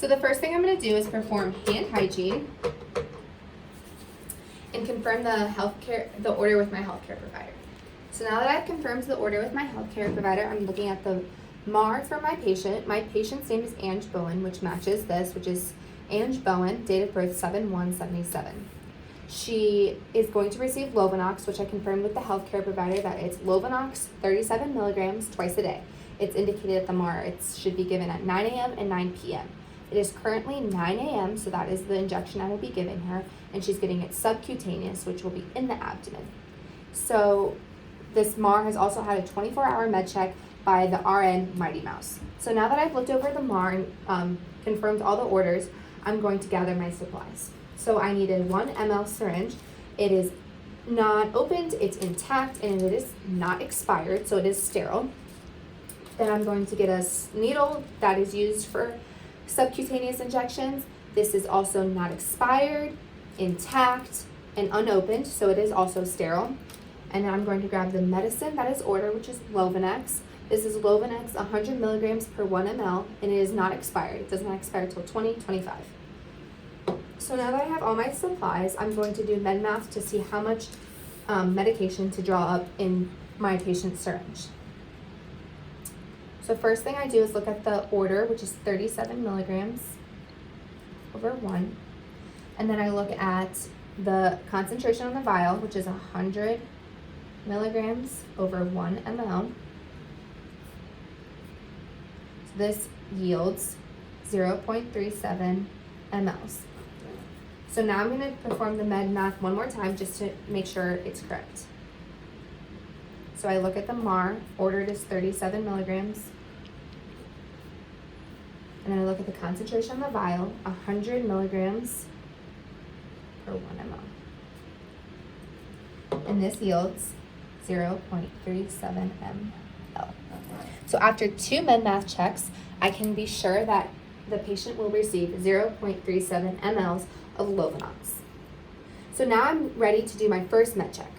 So the first thing I'm going to do is perform hand hygiene and confirm the order with my healthcare provider. So now that I've confirmed the order with my healthcare provider, I'm looking at the MAR for my patient. My patient's name is Ange Bowen, which matches this, which is Ange Bowen, date of birth 7/1/77. She is going to receive Lovenox, which I confirmed with the healthcare provider that it's Lovenox 37 milligrams twice a day. It's indicated at the MAR. It should be given at 9 a.m. and 9 p.m. It is currently 9 a.m., so that is the injection I will be giving her, and she's getting it subcutaneous, which will be in the abdomen. So this MAR has also had a 24-hour med check by the RN Mighty Mouse. So now that I've looked over the MAR and confirmed all the orders, I'm going to gather my supplies. So I need a 1 ml syringe. It is not opened, it's intact, and it is not expired, so it is sterile. Then I'm going to get a needle that is used for subcutaneous injections. This is also not expired, intact, and unopened, so it is also sterile. And then I'm going to grab the medicine that is ordered, which is Lovenox. This is Lovenox 100 milligrams per 1 ml, and it is not expired. It does not expire until 2025. So now that I have all my supplies, I'm going to do med math to see how much medication to draw up in my patient's syringe. So first thing I do is look at the order, which is 37 milligrams over 1. And then I look at the concentration on the vial, which is 100 milligrams over 1 ml. So this yields 0.37 mLs. So now I'm going to perform the med math one more time just to make sure it's correct. So I look at the MAR, ordered is 37 milligrams. And then I look at the concentration on the vial, 100 milligrams per 1 ml. And this yields 0.37 ml. So after 2 med math checks, I can be sure that the patient will receive 0.37 mLs of Lovenox. So now I'm ready to do my first med check.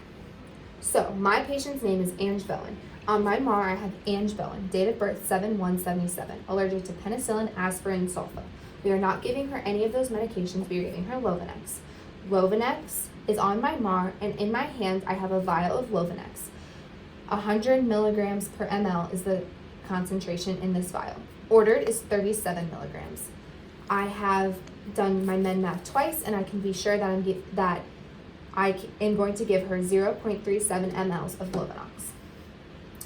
So my patient's name is Ange Bowen. On my MAR, I have Ange Bowen, date of birth 7/1/77, allergic to penicillin, aspirin, sulfa. We are not giving her any of those medications. We are giving her Lovenox. Lovenox is on my MAR, and in my hand, I have a vial of Lovenox. 100 milligrams per ml is the concentration in this vial. Ordered is 37 milligrams. I have done my med math twice, and I can be sure that I am going to give her 0.37 mLs of Lovenox.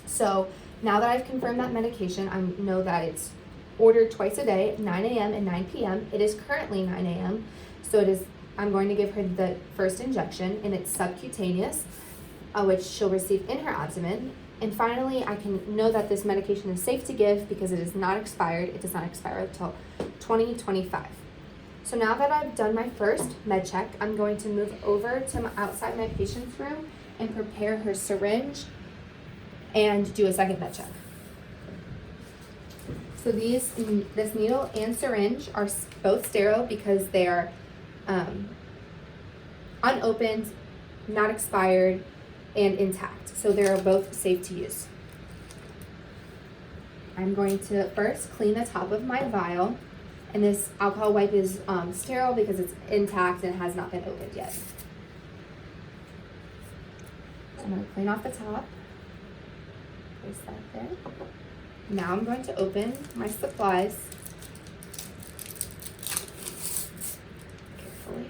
So now that I've confirmed that medication, I know that it's ordered twice a day, 9 a.m. and 9 p.m. It is currently 9 a.m., so I'm going to give her the first injection, and it's subcutaneous, which she'll receive in her abdomen. And finally, I can know that this medication is safe to give because it is not expired. It does not expire until 2025. So now that I've done my first med check, I'm going to move over to outside my patient's room and prepare her syringe and do a second med check. So this needle and syringe are both sterile because they are unopened, not expired, and intact. So they are both safe to use. I'm going to first clean the top of my vial, and this alcohol wipe is sterile because it's intact and has not been opened yet. I'm going to clean off the top. Place that there. Now I'm going to open my supplies carefully.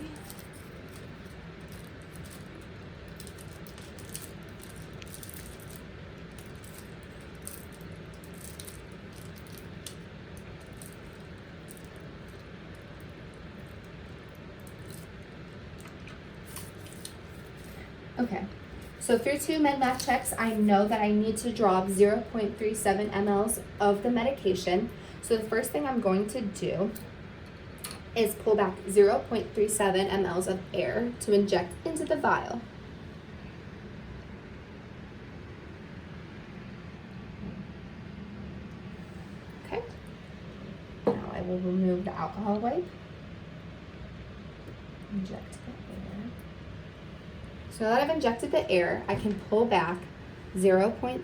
Okay. So through 2 med math checks, I know that I need to draw 0.37 mLs of the medication. So the first thing I'm going to do is pull back 0.37 mLs of air to inject into the vial. Okay. Now I will remove the alcohol wipe. Inject the air. So now that I've injected the air, I can pull back 0.3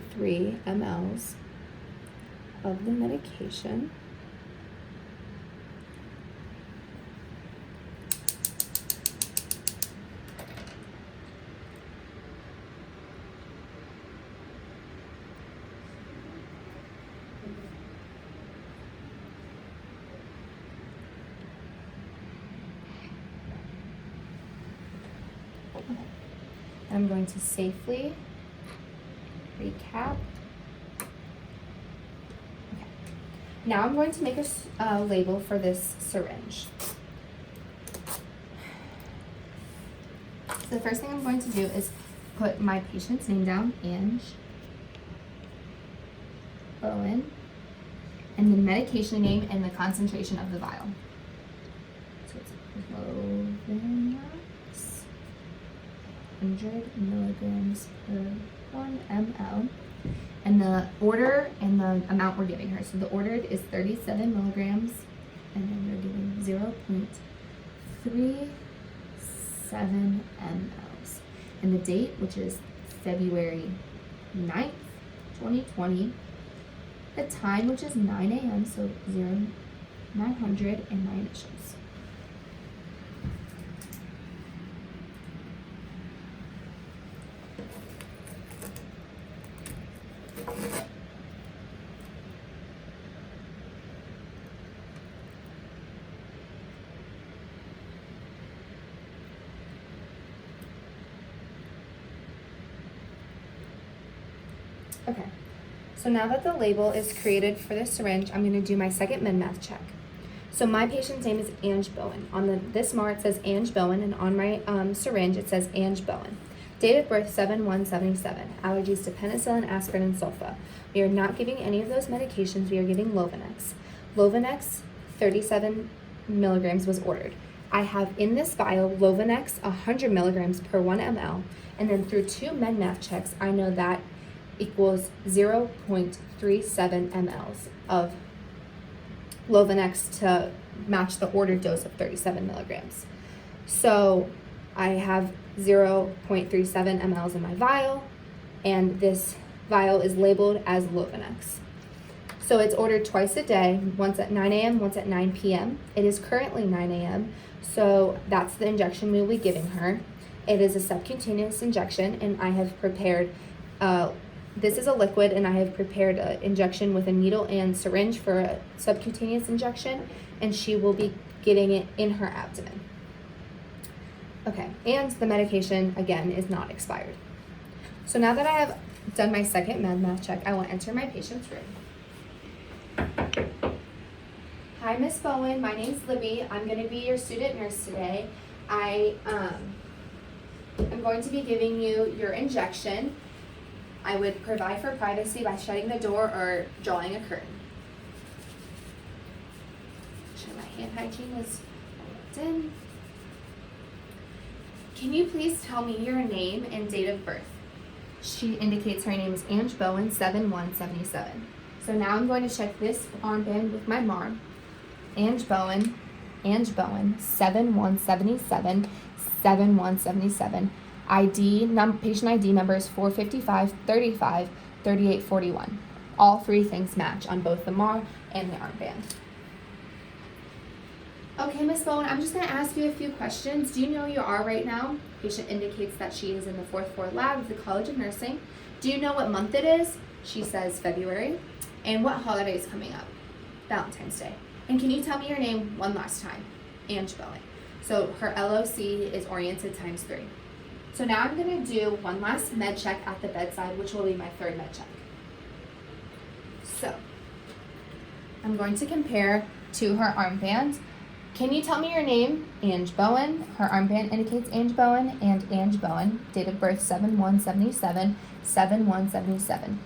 mLs of the medication I'm going to safely recap. Okay. Now I'm going to make a label for this syringe. So the first thing I'm going to do is put my patient's name down, Ange Bowen, and the medication name and the concentration of the vial. So it's Lovenox, 100 milligrams per 1 ml. And the order and the amount we're giving her. So the ordered is 37 milligrams, and then we're giving 0.37 mLs. And the date, which is February 9th, 2020. The time, which is 9 a.m., so 0900 and my initials. Okay, so now that the label is created for the syringe, I'm going to do my second med-math check. So my patient's name is Ange Bowen. On this MAR it says Ange Bowen, and on my syringe it says Ange Bowen. Date of birth 7/1/77. Allergies to penicillin, aspirin, and sulfa. We are not giving any of those medications. We are giving Lovenox. Lovenox 37 milligrams was ordered. I have in this vial Lovenox 100 milligrams per 1 ml, and then through 2 med-math checks, I know that equals 0.37 mLs of Lovenox to match the ordered dose of 37 milligrams. So I have 0.37 mLs in my vial, and this vial is labeled as Lovenox. So it's ordered twice a day, once at 9 a.m., once at 9 p.m. It is currently 9 a.m., so that's the injection we will be giving her. It is a subcutaneous injection, and I have prepared this is a liquid, and I have prepared an injection with a needle and syringe for a subcutaneous injection, and she will be getting it in her abdomen. Okay, and the medication, again, is not expired. So now that I have done my second med-math check, I will enter my patient's room. Hi, Miss Bowen. My name's Libby. I'm going to be your student nurse today. I am going to be giving you your injection. I would provide for privacy by shutting the door or drawing a curtain. Make sure my hand hygiene is locked in. Can you please tell me your name and date of birth? She indicates her name is Ange Bowen, 7/1/77. So now I'm going to check this armband with my MAR. Ange Bowen, 7/1/77, 7/1/77. Patient ID number is 455 35 38 41. All three things match on both the MAR and the armband. Okay, Miss Bowen, I'm just going to ask you a few questions. Do you know where you are right now? Patient indicates that she is in the 4th floor lab of the College of Nursing. Do you know what month it is? She says February. And what holiday is coming up? Valentine's Day. And can you tell me your name one last time? Ange Bowen. So her LOC is oriented ×3. So now I'm going to do one last med check at the bedside, which will be my third med check. So I'm going to compare to her armband. Can you tell me your name? Ange Bowen. Her armband indicates Ange Bowen and Ange Bowen. Date of birth 7/1/77, 7/1/77.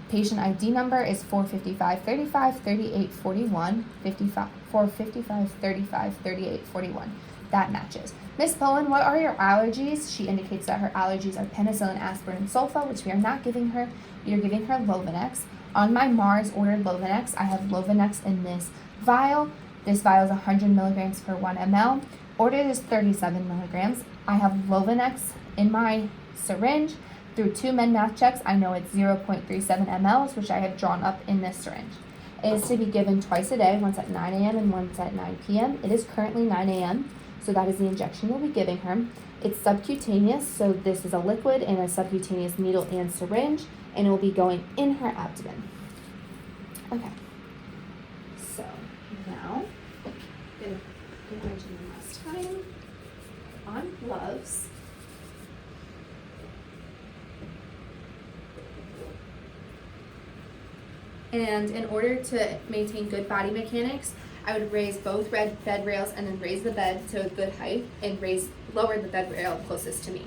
Patient ID number is 455 35 38 41, 455 35 38 41. That matches. Miss Bowen, what are your allergies? She indicates that her allergies are penicillin, aspirin, and sulfa, which we are not giving her. We are giving her Lovenox. On my MARS ordered Lovenox, I have Lovenox in this vial. This vial is 100 milligrams per 1 ml. Ordered is 37 milligrams. I have Lovenox in my syringe. Through 2 med-math checks, I know it's 0.37 mLs, which I have drawn up in this syringe. It is to be given twice a day, once at 9 a.m. and once at 9 p.m. It is currently 9 a.m., so that is the injection we'll be giving her. It's subcutaneous, so this is a liquid in a subcutaneous needle and syringe, and it will be going in her abdomen. Okay. So now, I'm going to get hygiene one last time. On gloves. And in order to maintain good body mechanics, I would raise both red bed rails and then raise the bed to a good height and lower the bed rail closest to me.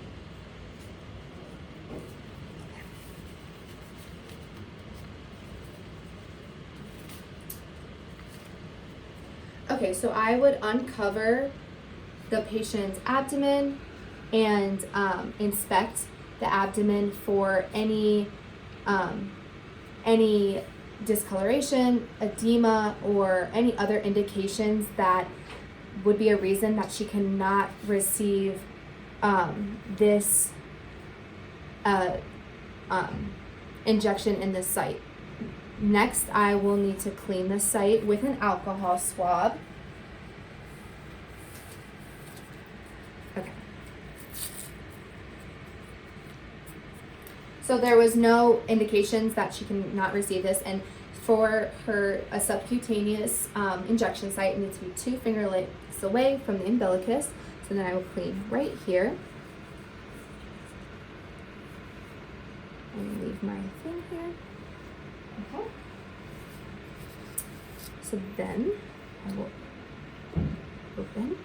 Okay, so I would uncover the patient's abdomen and inspect the abdomen for any discoloration, edema, or any other indications that would be a reason that she cannot receive this injection in this site. Next, I will need to clean the site with an alcohol swab. Okay. So there was no indications that she cannot receive this, and for a subcutaneous injection site, it needs to be 2 finger lengths away from the umbilicus. So then I will clean right here. And leave my thing here. Okay. So then I will open.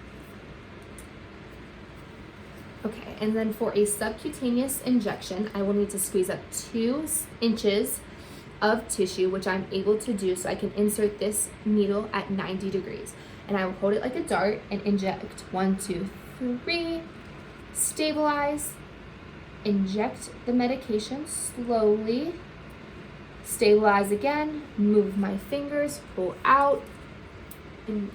Okay, and then for a subcutaneous injection, I will need to squeeze up 2 inches of tissue, which I'm able to do, so I can insert this needle at 90 degrees. And I will hold it like a dart and inject 1, 2, 3, stabilize, inject the medication slowly, stabilize again, move my fingers, pull out, and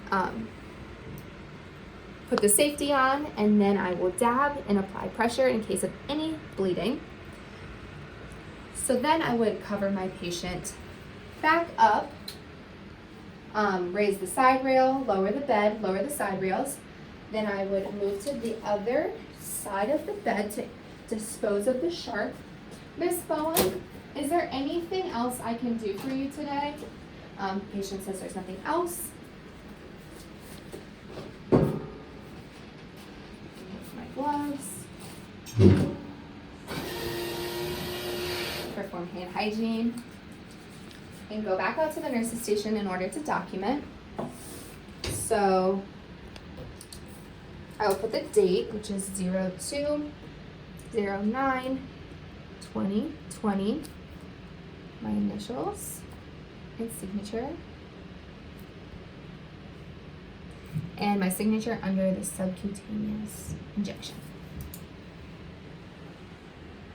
put the safety on, and then I will dab and apply pressure in case of any bleeding. So then I would cover my patient back up, raise the side rail, lower the bed, lower the side rails. Then I would move to the other side of the bed to dispose of the shark. Miss Bowen, is there anything else I can do for you today? Patient says there's nothing else. My gloves. Perform hand hygiene. And go back out to the nurse's station in order to document. So I will put the date, which is 02/09/2020, my initials and signature, and my signature under the subcutaneous injection.